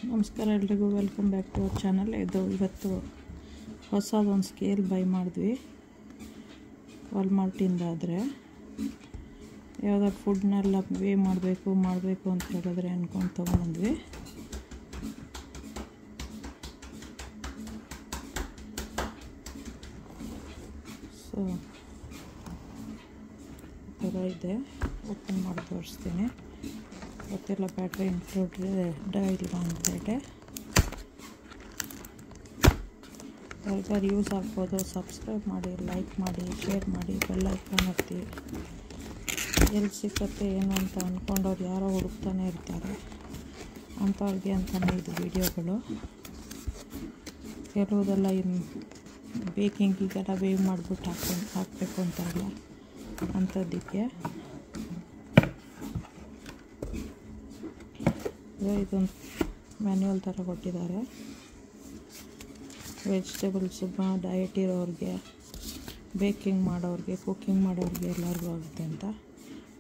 ನಮಸ್ಕಾರ ಎಲ್ರಿಗೂ, welcome back to our channel. ಇವತ್ತು ಹೊಸದೊಂದು ಸ್ಕೇಲ್ ಬೈ ಮಾಡಿದ್ವಿ ವಾಲ್ಮಾರ್ಟಿಂದ. ಆದರೆ ಯಾವುದಾದ್ರು ಫುಡ್ನೆಲ್ಲ ವೇ ಮಾಡಬೇಕು ಅಂತ ಹೇಳಿದ್ರೆ ಅಂದ್ಕೊಂಡು ತೊಗೊಂಡ್ವಿ. ಸೊ ಈ ಥರ ಇದೆ, ಓಪನ್ ಮಾಡಿ ತೋರಿಸ್ತೀನಿ. ಗೊತ್ತಿಲ್ಲ ಬ್ಯಾಟ್ರಿ ಇನ್ಕ್ಲೂಡೆಡ್ ಇಲ್ಲ ಅಂತೇಳಿ. ಯಾರಿಗಾರು ಯೂಸ್ ಆಗ್ಬೋದು. ಸಬ್ಸ್ಕ್ರೈಬ್ ಮಾಡಿ, ಲೈಕ್ ಮಾಡಿ, ಶೇರ್ ಮಾಡಿ, ಬೆಲ್ ಐಕಾನ್ ಒತ್ತಿ. ಎಲ್ಲಿ ಸಿಕ್ಕತ್ತೆ ಏನು ಅಂತ ಅಂದ್ಕೊಂಡವ್ರು ಯಾರೋ ಹುಡುಕ್ತಾನೆ ಇರ್ತಾರೆ, ಅಂಥವ್ರಿಗೆ ಅಂತಲೇ ಇದು ವಿಡಿಯೋಗಳು. ಕೆಲವುದೆಲ್ಲ ಇನ್ನು ಬೇಕಿಂಗಿಗೆಲ್ಲ ವೇವ್ ಮಾಡಿಬಿಟ್ಟು ಹಾಕಬೇಕು ಅಂತಾರಲ್ಲ, ಅಂಥದ್ದಕ್ಕೆ ಇದೊಂದು ಮ್ಯಾನ್ಯುವಲ್ ಥರ ಕೊಟ್ಟಿದ್ದಾರೆ. ವೆಜಿಟೇಬಲ್ಸ್ ಡಯಟ್ ಇರೋರಿಗೆ, ಬೇಕಿಂಗ್ ಮಾಡೋರಿಗೆ, ಕುಕ್ಕಿಂಗ್ ಮಾಡೋರಿಗೆ ಎಲ್ಲರಿಗೂ ಆಗುತ್ತೆ ಅಂತ.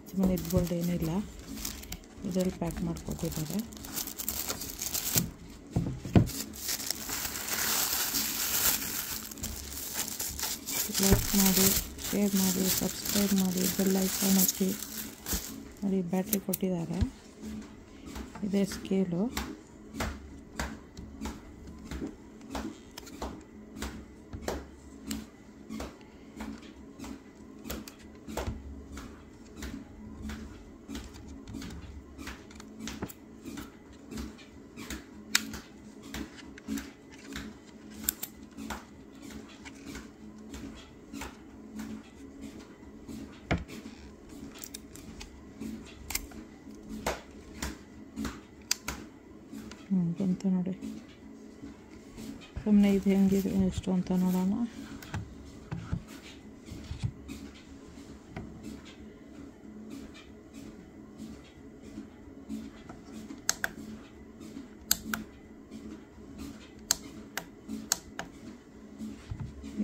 ಸುಮ್ಮನೆ ಇದ್ಬೋದು, ಏನಿಲ್ಲ. ಇದರಲ್ಲಿ ಪ್ಯಾಕ್ ಮಾಡಿಕೊಟ್ಟಿದ್ದಾರೆ. ಲೈಕ್ ಮಾಡಿ, ಶೇರ್ ಮಾಡಿ, ಸಬ್ಸ್ಕ್ರೈಬ್ ಮಾಡಿ, ಬೆಲ್ ಐಕಾನ್ ಒತ್ತಿ. ನೋಡಿ, ಬ್ಯಾಟ್ರಿ ಕೊಟ್ಟಿದ್ದಾರೆ. ಇದೇ ಸ್ಕೇಲು. ಬಂತು ನೋಡಿ. ಸುಮ್ಮನೆ ಇದು ಹೆಂಗಿದೆ ಎಷ್ಟು ಅಂತ ನೋಡೋಣ.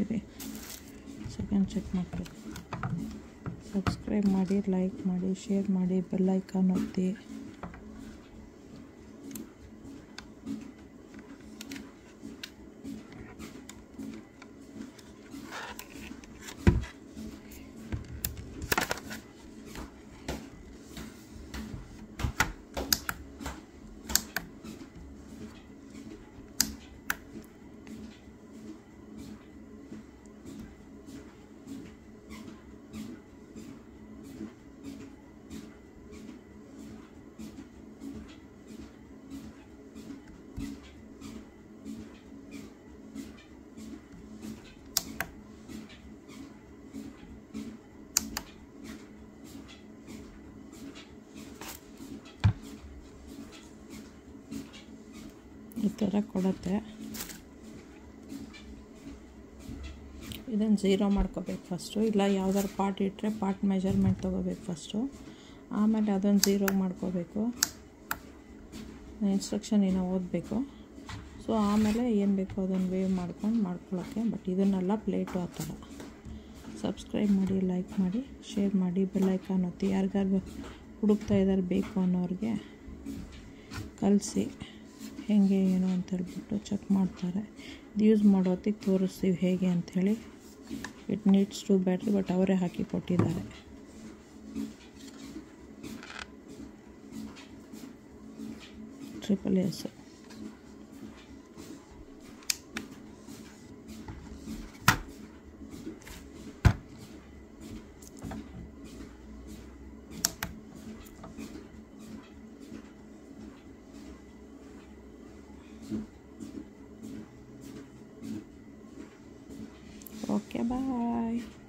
ಇರಿ, ಸೆಕೆಂಡ್ ಚೆಕ್ ಮಾಡಿ. ಸಬ್ಸ್ಕ್ರೈಬ್ ಮಾಡಿ, ಲೈಕ್ ಮಾಡಿ, ಶೇರ್ ಮಾಡಿ, ಬೆಲ್ ಐಕಾನ್ ಒತ್ತಿ. ಈ ಥರ ಕೊಡುತ್ತೆ. ಇದನ್ನು ಝೀರೋ ಮಾಡ್ಕೋಬೇಕು ಫಸ್ಟು. ಇಲ್ಲ ಯಾವ್ದಾದ್ರು ಪಾರ್ಟ್ ಇಟ್ಟರೆ ಪಾರ್ಟ್ ಮೆಜರ್ಮೆಂಟ್ ತೊಗೋಬೇಕು ಫಸ್ಟು. ಆಮೇಲೆ ಅದನ್ನು ಝೀರೋ ಮಾಡ್ಕೋಬೇಕು. ಇನ್ಸ್ಟ್ರಕ್ಷನ್ ಏನೋ ಓದಬೇಕು. ಸೊ ಆಮೇಲೆ ಏನು ಬೇಕೋ ಅದನ್ನು ವೇವ್ ಮಾಡ್ಕೊಳ್ಳೋಕ್ಕೆ. ಬಟ್ ಇದನ್ನೆಲ್ಲ ಪ್ಲೇಟು ಆ ಥರ. ಸಬ್ಸ್ಕ್ರೈಬ್ ಮಾಡಿ, ಲೈಕ್ ಮಾಡಿ, ಶೇರ್ ಮಾಡಿ, ಬೆಲ್ ಐಕಾನ್ ಒತ್ತಿ. ಯಾರಿಗಾರು ಹುಡುಕ್ತಾ ಇದ್ದಾರೆ ಬೇಕು ಅನ್ನೋರಿಗೆ ಕಲಿಸಿ ಹೇಗೆ ಏನು ಅಂತೇಳ್ಬಿಟ್ಟು ಚೆಕ್ ಮಾಡ್ತಾರೆ. ಇದು ಯೂಸ್ ಮಾಡೋತ್ತಿಗೆ ತೋರಿಸ್ತೀವಿ ಹೇಗೆ ಅಂಥೇಳಿ. It needs to battery, but ಅವರೇ ಹಾಕಿ ಕೊಟ್ಟಿದ್ದಾರೆ. AAA. Okay, bye.